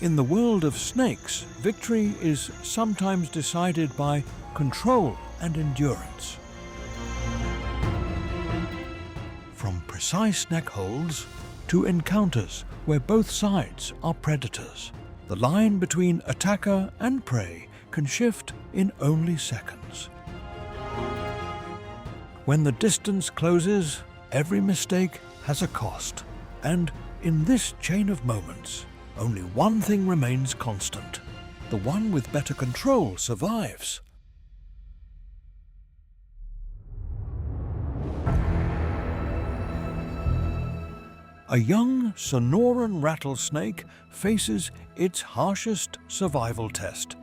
In the world of snakes, victory is sometimes decided by control and endurance. From precise neck holds to encounters where both sides are predators, the line between attacker and prey can shift in only seconds. When the distance closes, every mistake has a cost. And in this chain of moments, only one thing remains constant. The one with better control survives. A young Sonoran rattlesnake faces its harshest survival test.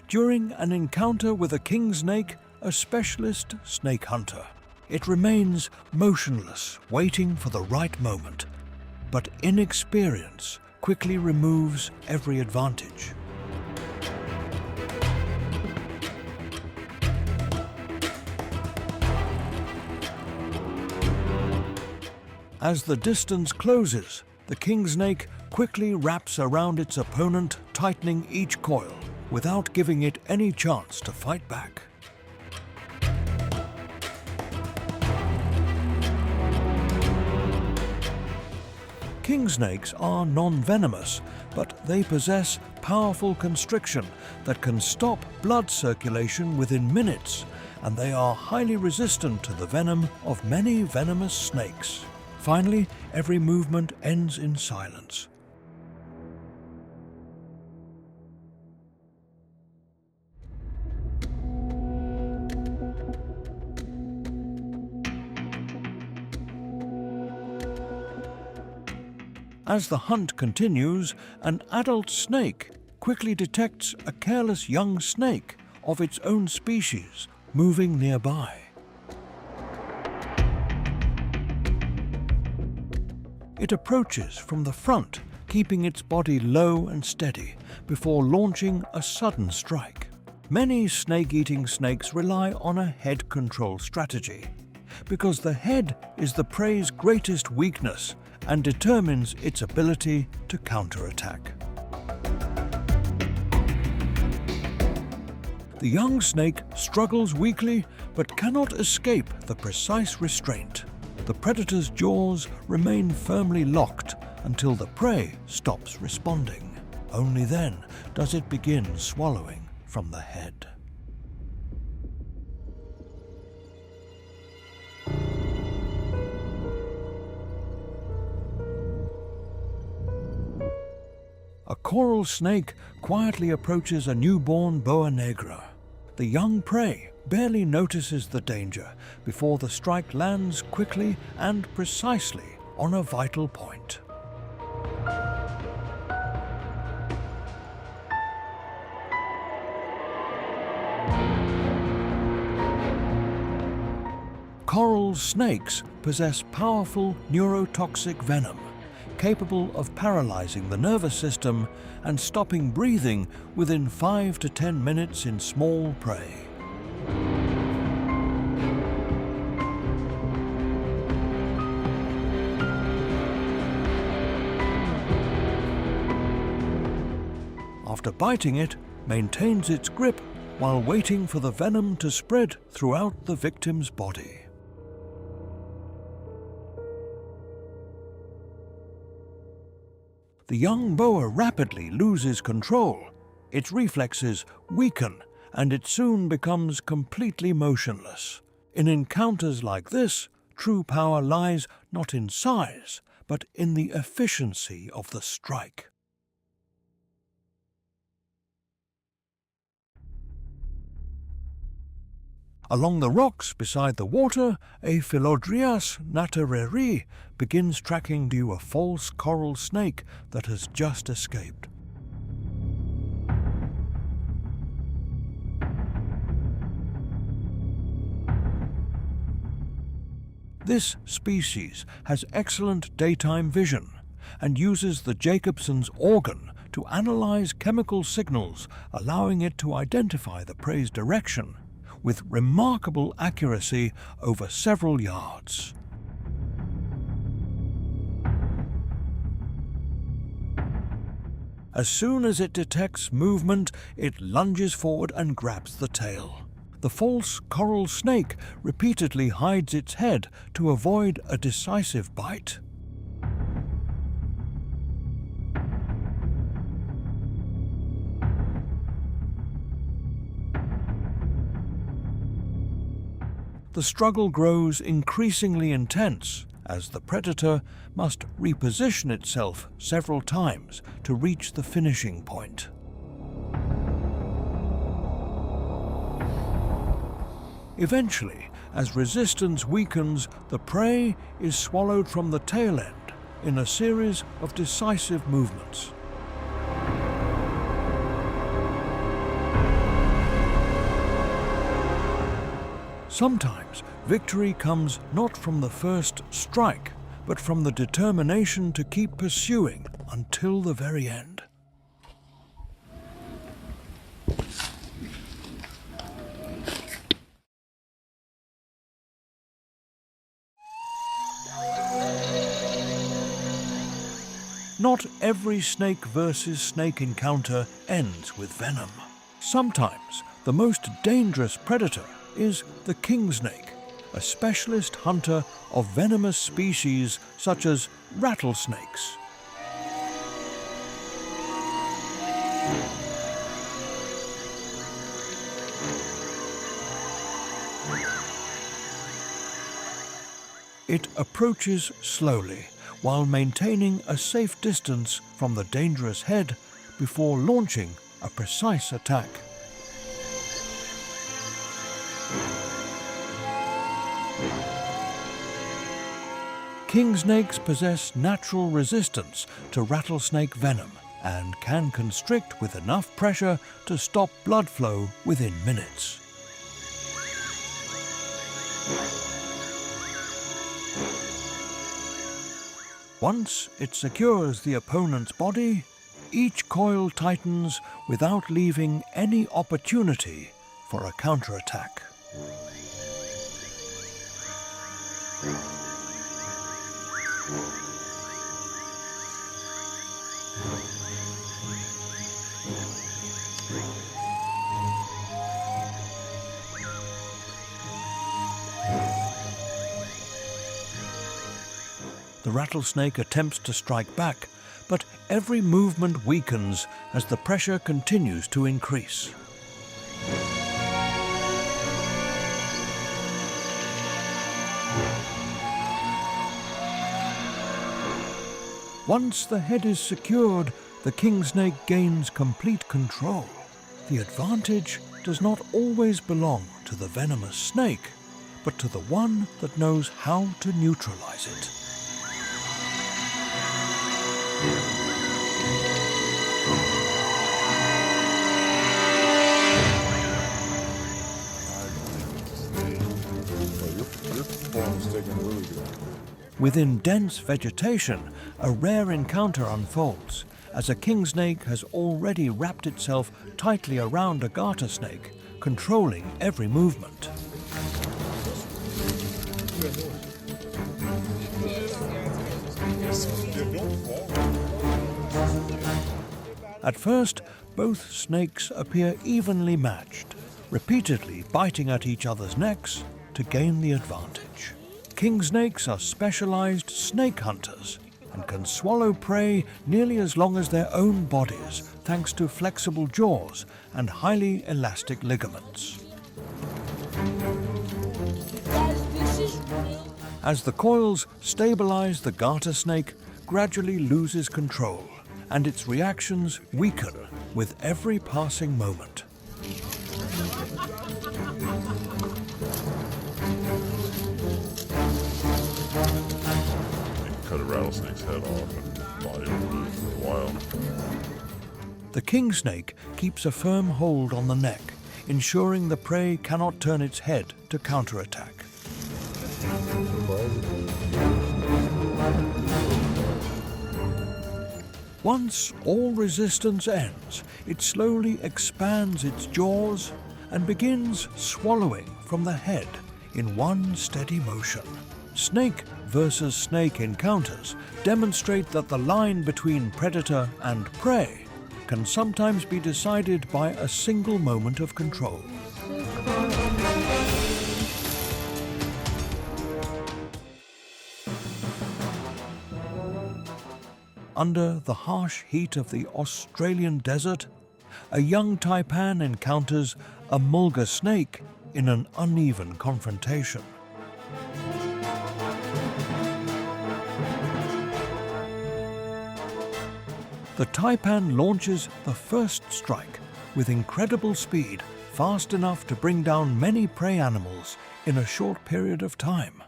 During an encounter with a kingsnake, a specialist snake hunter, it remains motionless, waiting for the right moment. But inexperience quickly removes every advantage. As the distance closes, the kingsnake quickly wraps around its opponent, tightening each coil, without giving it any chance to fight back. Kingsnakes are non-venomous, but they possess powerful constriction that can stop blood circulation within minutes, and they are highly resistant to the venom of many venomous snakes. Finally, every movement ends in silence. As the hunt continues, an adult snake quickly detects a careless young snake of its own species moving nearby. It approaches from the front, keeping its body low and steady before launching a sudden strike. Many snake-eating snakes rely on a head control strategy, because the head is the prey's greatest weakness and determines its ability to counterattack. The young snake struggles weakly but cannot escape the precise restraint. The predator's jaws remain firmly locked until the prey stops responding. Only then does it begin swallowing from the head. A coral snake quietly approaches a newborn boa negra. The young prey barely notices the danger before the strike lands quickly and precisely on a vital point. Coral snakes possess powerful neurotoxic venom, capable of paralyzing the nervous system and stopping breathing within 5 to 10 minutes in small prey. After biting it, maintains its grip while waiting for the venom to spread throughout the victim's body. The young boa rapidly loses control. Its reflexes weaken and it soon becomes completely motionless. In encounters like this, true power lies not in size, but in the efficiency of the strike. Along the rocks beside the water, a Philodrias natereri begins tracking to a false coral snake that has just escaped. This species has excellent daytime vision and uses the Jacobson's organ to analyze chemical signals, allowing it to identify the prey's direction, with remarkable accuracy over several yards. As soon as it detects movement, it lunges forward and grabs the tail. The false coral snake repeatedly hides its head to avoid a decisive bite. The struggle grows increasingly intense as the predator must reposition itself several times to reach the finishing point. Eventually, as resistance weakens, the prey is swallowed from the tail end in a series of decisive movements. Sometimes victory comes not from the first strike, but from the determination to keep pursuing until the very end. Not every snake versus snake encounter ends with venom. Sometimes the most dangerous predator is the kingsnake, a specialist hunter of venomous species such as rattlesnakes. It approaches slowly while maintaining a safe distance from the dangerous head before launching a precise attack. Kingsnakes possess natural resistance to rattlesnake venom and can constrict with enough pressure to stop blood flow within minutes. Once it secures the opponent's body, each coil tightens without leaving any opportunity for a counterattack. The rattlesnake attempts to strike back, but every movement weakens as the pressure continues to increase. Once the head is secured, the kingsnake gains complete control. The advantage does not always belong to the venomous snake, but to the one that knows how to neutralize it. Within dense vegetation, a rare encounter unfolds, as a kingsnake has already wrapped itself tightly around a garter snake, controlling every movement. At first, both snakes appear evenly matched, repeatedly biting at each other's necks to gain the advantage. Kingsnakes are specialized snake hunters and can swallow prey nearly as long as their own bodies, thanks to flexible jaws and highly elastic ligaments. As the coils stabilize, the garter snake gradually loses control, and its reactions weaken with every passing moment. Cut a rattlesnake's head off and body will live for a while. The kingsnake keeps a firm hold on the neck, ensuring the prey cannot turn its head to counterattack. Once all resistance ends, it slowly expands its jaws and begins swallowing from the head in one steady motion. Snake versus snake encounters demonstrate that the line between predator and prey can sometimes be decided by a single moment of control. Under the harsh heat of the Australian desert, a young taipan encounters a mulga snake in an uneven confrontation. The taipan launches the first strike with incredible speed, fast enough to bring down many prey animals in a short period of time.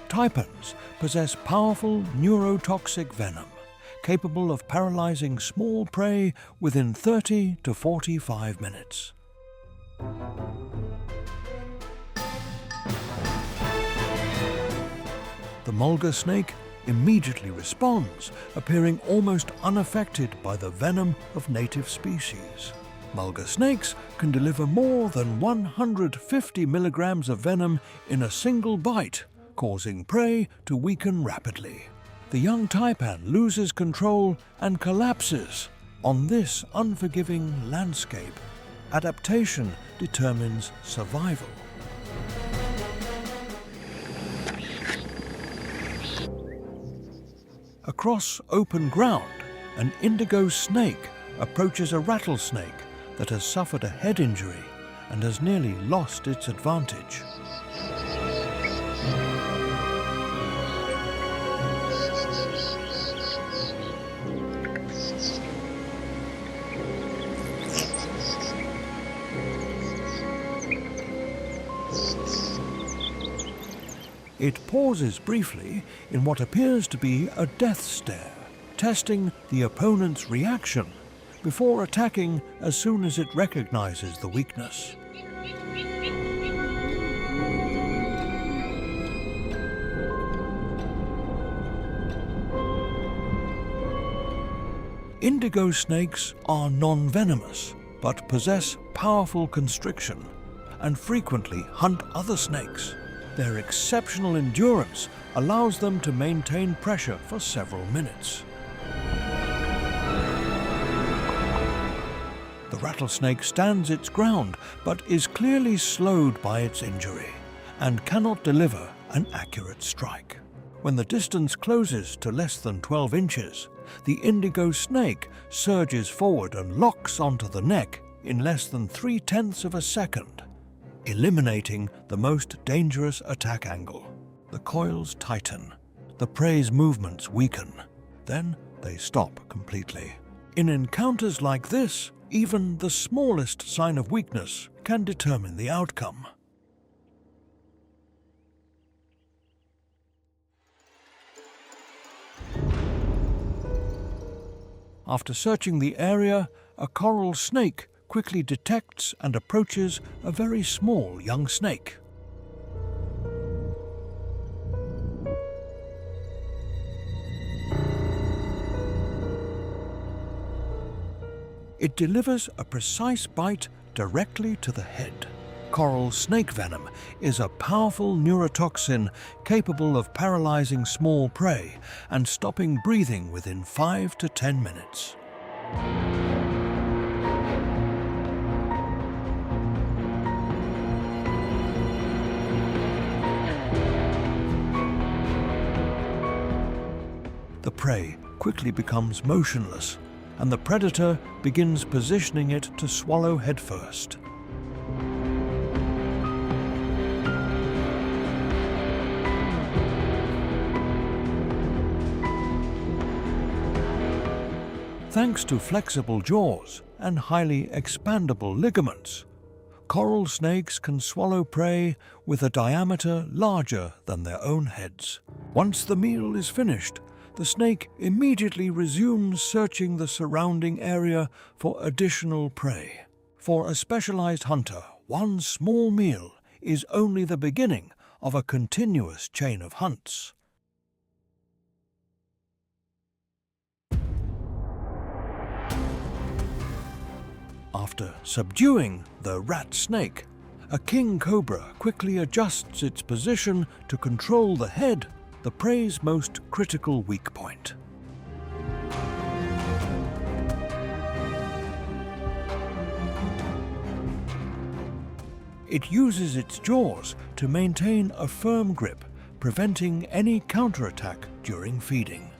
Taipans possess powerful neurotoxic venom, capable of paralyzing small prey within 30 to 45 minutes. The mulga snake immediately responds, appearing almost unaffected by the venom of native species. Mulga snakes can deliver more than 150 milligrams of venom in a single bite, causing prey to weaken rapidly. The young taipan loses control and collapses. On this unforgiving landscape, adaptation determines survival. Across open ground, an indigo snake approaches a rattlesnake that has suffered a head injury and has nearly lost its advantage. It pauses briefly in what appears to be a death stare, testing the opponent's reaction before attacking as soon as it recognizes the weakness. Indigo snakes are non-venomous but possess powerful constriction and frequently hunt other snakes. Their exceptional endurance allows them to maintain pressure for several minutes. The rattlesnake stands its ground but is clearly slowed by its injury and cannot deliver an accurate strike. When the distance closes to less than 12 inches, the indigo snake surges forward and locks onto the neck in less than 3/10 of a second, eliminating the most dangerous attack angle. The coils tighten, the prey's movements weaken, then they stop completely. In encounters like this, even the smallest sign of weakness can determine the outcome. After searching the area, a coral snake quickly detects and approaches a very small young snake. It delivers a precise bite directly to the head. Coral snake venom is a powerful neurotoxin capable of paralyzing small prey and stopping breathing within 5 to 10 minutes. The prey quickly becomes motionless, and the predator begins positioning it to swallow headfirst. Thanks to flexible jaws and highly expandable ligaments, coral snakes can swallow prey with a diameter larger than their own heads. Once the meal is finished, the snake immediately resumes searching the surrounding area for additional prey. For a specialized hunter, one small meal is only the beginning of a continuous chain of hunts. After subduing the rat snake, a king cobra quickly adjusts its position to control the head, the prey's most critical weak point. It uses its jaws to maintain a firm grip, preventing any counterattack during feeding.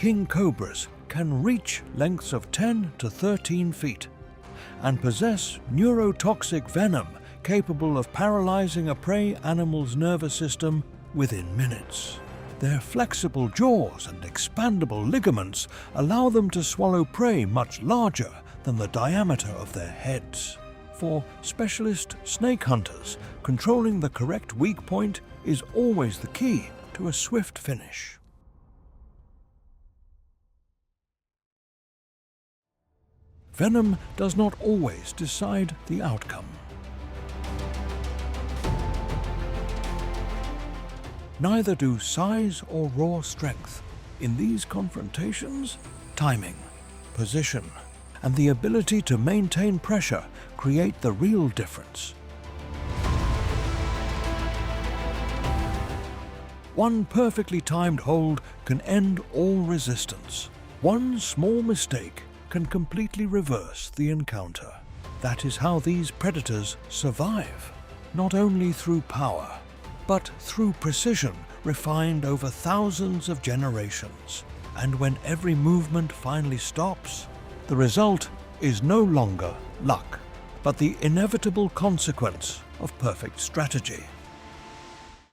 King cobras can reach lengths of 10 to 13 feet and possess neurotoxic venom capable of paralyzing a prey animal's nervous system within minutes. Their flexible jaws and expandable ligaments allow them to swallow prey much larger than the diameter of their heads. For specialist snake hunters, controlling the correct weak point is always the key to a swift finish. Venom does not always decide the outcome. Neither do size or raw strength. In these confrontations, timing, position, and the ability to maintain pressure create the real difference. One perfectly timed hold can end all resistance. One small mistake can completely reverse the encounter. That is how these predators survive, not only through power, but through precision refined over thousands of generations. And when every movement finally stops, the result is no longer luck, but the inevitable consequence of perfect strategy.